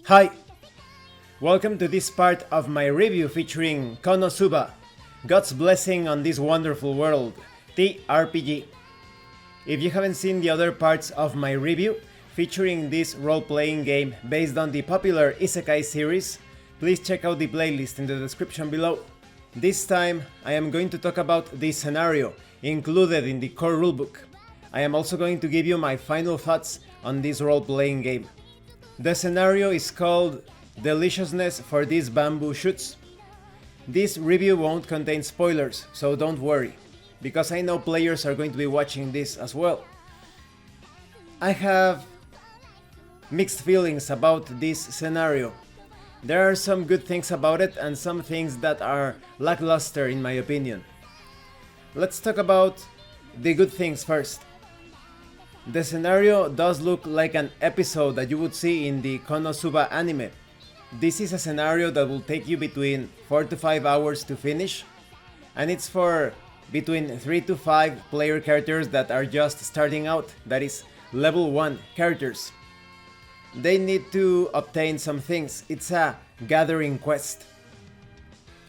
Hi! Welcome to this part of my review featuring Konosuba, God's Blessing on This Wonderful World, TRPG. If you haven't seen the other parts of my review featuring this role-playing game based on the popular isekai series, please check out the playlist in the description below. This time I am going to talk about the scenario included in the core rulebook. I am also going to give you my final thoughts on this role-playing game. The scenario is called Deliciousness for These Bamboo Shoots. This review won't contain spoilers, so don't worry, because I know players are going to be watching this as well. I have mixed feelings about this scenario. There are some good things about it and some things that are lackluster in my opinion. Let's talk about the good things first. The scenario does look like an episode that you would see in the Konosuba anime. This is a scenario that will take you between 4 to 5 hours to finish, and it's for between 3 to 5 player characters that are just starting out, that is, level 1 characters. They need to obtain some things, it's a gathering quest.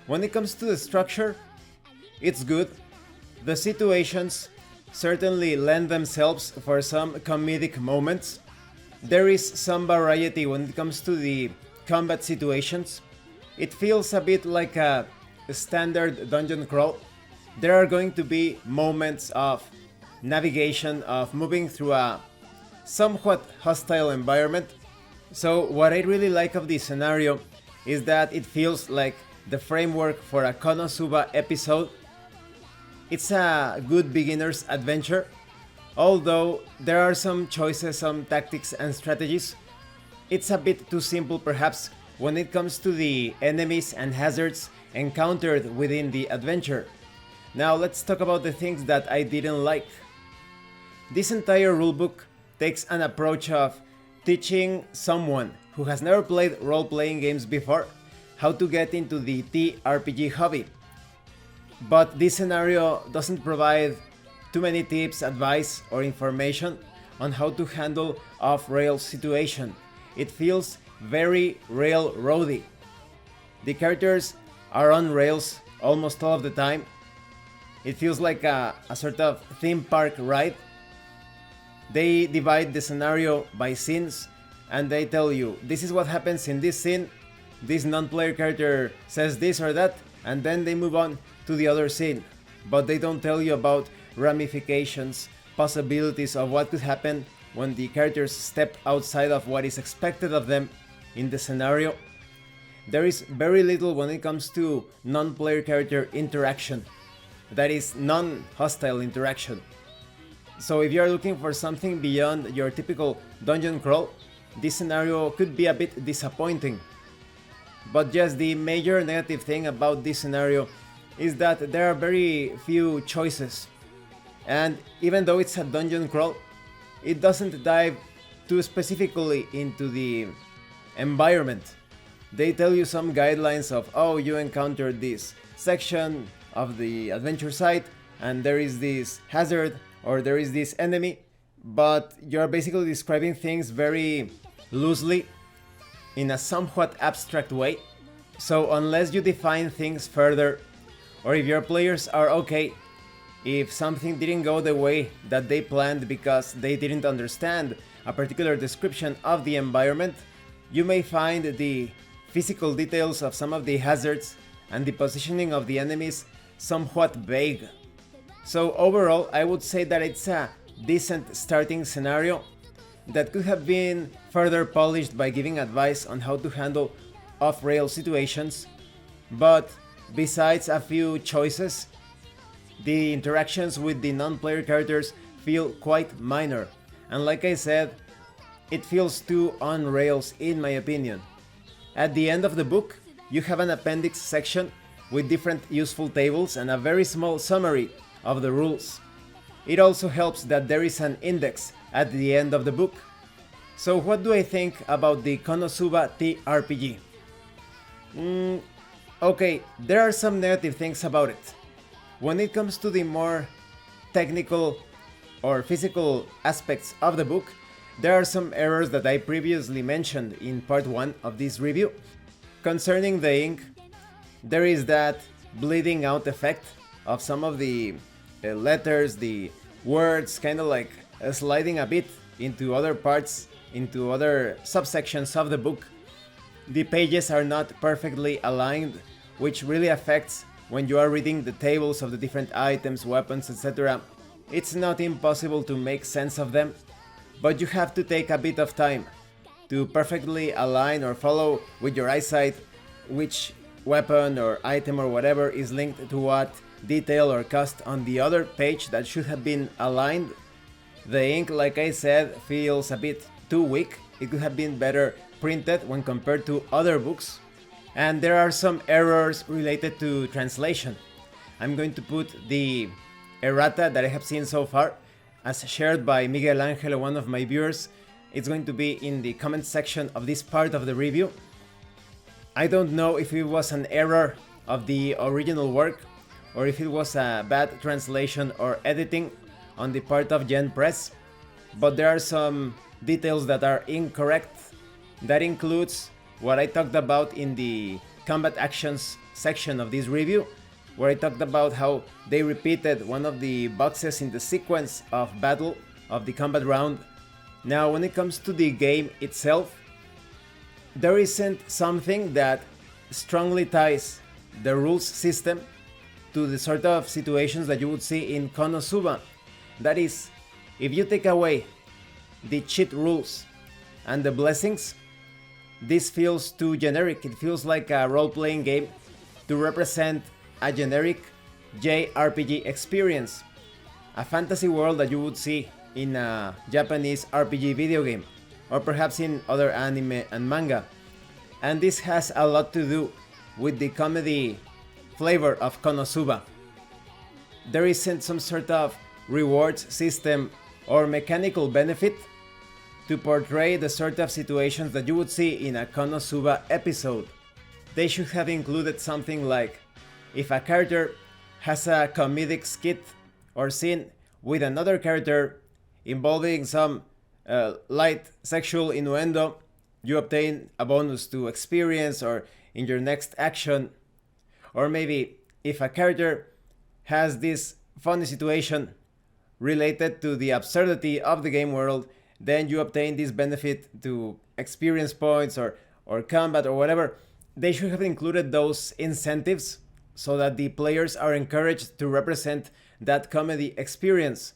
When it comes to the structure, it's good. The situations certainly lend themselves for some comedic moments. There is some variety when it comes to the combat situations. It feels a bit like a standard dungeon crawl. There are going to be moments of navigation, of moving through a somewhat hostile environment. So what I really like of this scenario is that it feels like the framework for a Konosuba episode. It's a good beginner's adventure, although there are some choices, some tactics and strategies. It's a bit too simple perhaps when it comes to the enemies and hazards encountered within the adventure. Now let's talk about the things that I didn't like. This entire rulebook takes an approach of teaching someone who has never played role-playing games before how to get into the TRPG hobby. But this scenario doesn't provide too many tips, advice, or information on how to handle off-rails situation. It feels very railroady. The characters are on rails almost all of the time. It feels like a sort of theme park ride. They divide the scenario by scenes and they tell you this is what happens in this scene, this non-player character says this or that, and then they move on to the other scene, but they don't tell you about ramifications, possibilities of what could happen when the characters step outside of what is expected of them in the scenario. There is very little when it comes to non-player character interaction, that is non-hostile interaction. So if you are looking for something beyond your typical dungeon crawl, this scenario could be a bit disappointing. But just the major negative thing about this scenario is that there are very few choices. And even though it's a dungeon crawl, it doesn't dive too specifically into the environment. They tell you some guidelines of, oh, you encountered this section of the adventure site and there is this hazard or there is this enemy, but you're basically describing things very loosely in a somewhat abstract way. So unless you define things further, or if your players are okay if something didn't go the way that they planned because they didn't understand a particular description of the environment, you may find the physical details of some of the hazards and the positioning of the enemies somewhat vague. So overall, I would say that it's a decent starting scenario that could have been further polished by giving advice on how to handle off-rail situations, but besides a few choices, the interactions with the non-player characters feel quite minor, and like I said, it feels too on rails in my opinion. At the end of the book, you have an appendix section with different useful tables and a very small summary of the rules. It also helps that there is an index at the end of the book. So what do I think about the Konosuba TRPG? Okay, there are some negative things about it. When it comes to the more technical or physical aspects of the book, There are some errors that I previously mentioned in part 1 of this review. Concerning the ink, there is that bleeding out effect of some of the letters, the words kind of like sliding a bit into other parts, into other subsections of the book. The pages are not perfectly aligned, which really affects when you are reading the tables of the different items, weapons, etc. It's not impossible to make sense of them, but you have to take a bit of time to perfectly align or follow with your eyesight which weapon or item or whatever is linked to what detail or cost on the other page that should have been aligned. The ink, like I said, feels a bit too weak. It could have been better printed when compared to other books. And there are some errors related to translation. I'm going to put the errata that I have seen so far, as shared by Miguel Angel, one of my viewers. It's going to be in the comment section of this part of the review. I don't know if it was an error of the original work or if it was a bad translation or editing on the part of Gen Press, but there are some details that are incorrect. That includes what I talked about in the combat actions section of this review, where I talked about how they repeated one of the boxes in the sequence of battle of the combat round. Now, when it comes to the game itself, there isn't something that strongly ties the rules system to the sort of situations that you would see in Konosuba. That is, if you take away the cheat rules and the blessings, this feels too generic. It feels like a role-playing game to represent a generic JRPG experience, a fantasy world that you would see in a Japanese RPG video game, or perhaps in other anime and manga. And this has a lot to do with the comedy flavor of Konosuba. There isn't some sort of rewards system or mechanical benefit to portray the sort of situations that you would see in a Konosuba episode. They should have included something like, if a character has a comedic skit or scene with another character involving some light sexual innuendo, you obtain a bonus to experience or in your next action. Or maybe if a character has this funny situation related to the absurdity of the game world, then you obtain this benefit to experience points or combat or whatever. They should have included those incentives so that the players are encouraged to represent that comedy experience.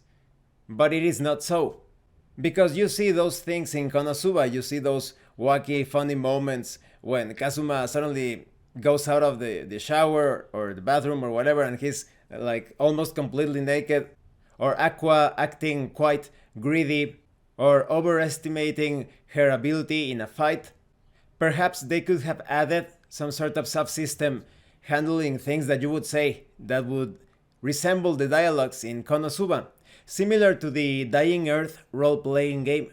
But it is not so. Because you see those things in Konosuba, you see those wacky, funny moments when Kazuma suddenly goes out of the shower or the bathroom or whatever and he's like almost completely naked, or Aqua acting quite greedy or overestimating her ability in a fight. Perhaps they could have added some sort of subsystem handling things that you would say that would resemble the dialogues in Konosuba, similar to the Dying Earth role-playing game.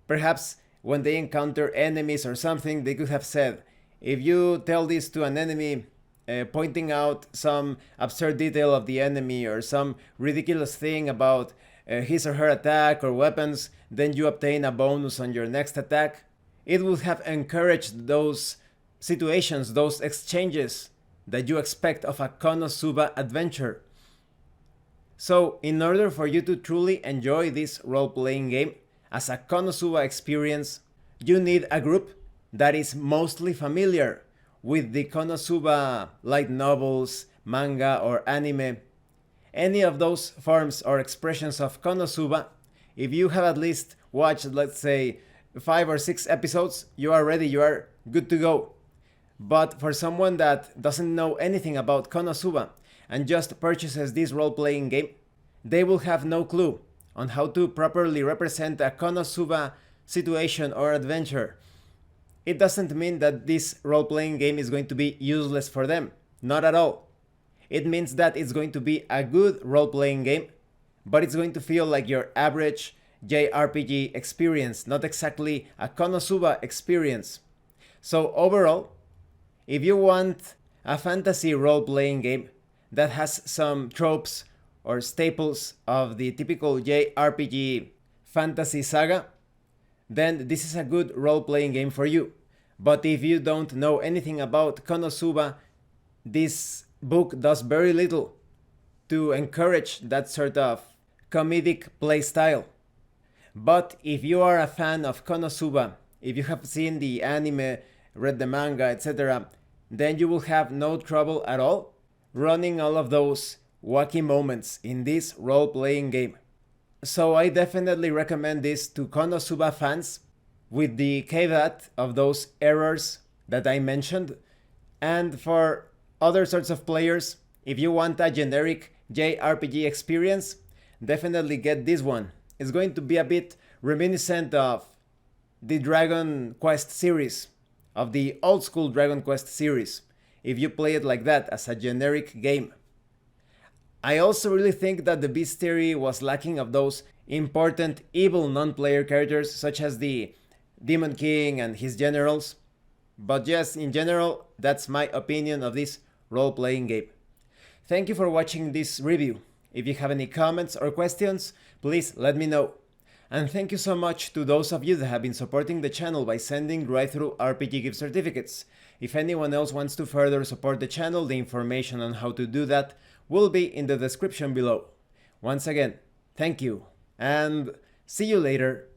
Perhaps when they encounter enemies or something, they could have said, if you tell this to an enemy, pointing out some absurd detail of the enemy or some ridiculous thing about his or her attack or weapons, then you obtain a bonus on your next attack. It would have encouraged those situations, those exchanges that you expect of a Konosuba adventure. So, in order for you to truly enjoy this role-playing game as a Konosuba experience, you need a group that is mostly familiar with the Konosuba light novels, manga, or anime. Any of those forms or expressions of Konosuba, if you have at least watched, let's say, 5 or 6 episodes, you are ready, you are good to go. But for someone that doesn't know anything about Konosuba and just purchases this role-playing game, they will have no clue on how to properly represent a Konosuba situation or adventure. It doesn't mean that this role-playing game is going to be useless for them, not at all. It means that it's going to be a good role-playing game, but it's going to feel like your average JRPG experience, not exactly a Konosuba experience. So overall, if you want a fantasy role-playing game that has some tropes or staples of the typical JRPG fantasy saga, then this is a good role-playing game for you. But if you don't know anything about Konosuba, this book does very little to encourage that sort of comedic playstyle. But if you are a fan of Konosuba, if you have seen the anime, read the manga, etc., then you will have no trouble at all running all of those wacky moments in this role-playing game. So I definitely recommend this to Konosuba fans, with the caveat of those errors that I mentioned. And for other sorts of players, if you want a generic JRPG experience, definitely get this one. It's going to be a bit reminiscent of the Dragon Quest series, of the old school Dragon Quest series, if you play it like that, as a generic game. I also really think that the bestiary was lacking of those important evil non-player characters, such as the Demon King and his generals. But yes, in general, that's my opinion of this role-playing game. Thank you for watching this review. If you have any comments or questions, please let me know. And thank you so much to those of you that have been supporting the channel by sending right through RPG gift certificates. If anyone else wants to further support the channel, the information on how to do that will be in the description below. Once again, thank you, and see you later.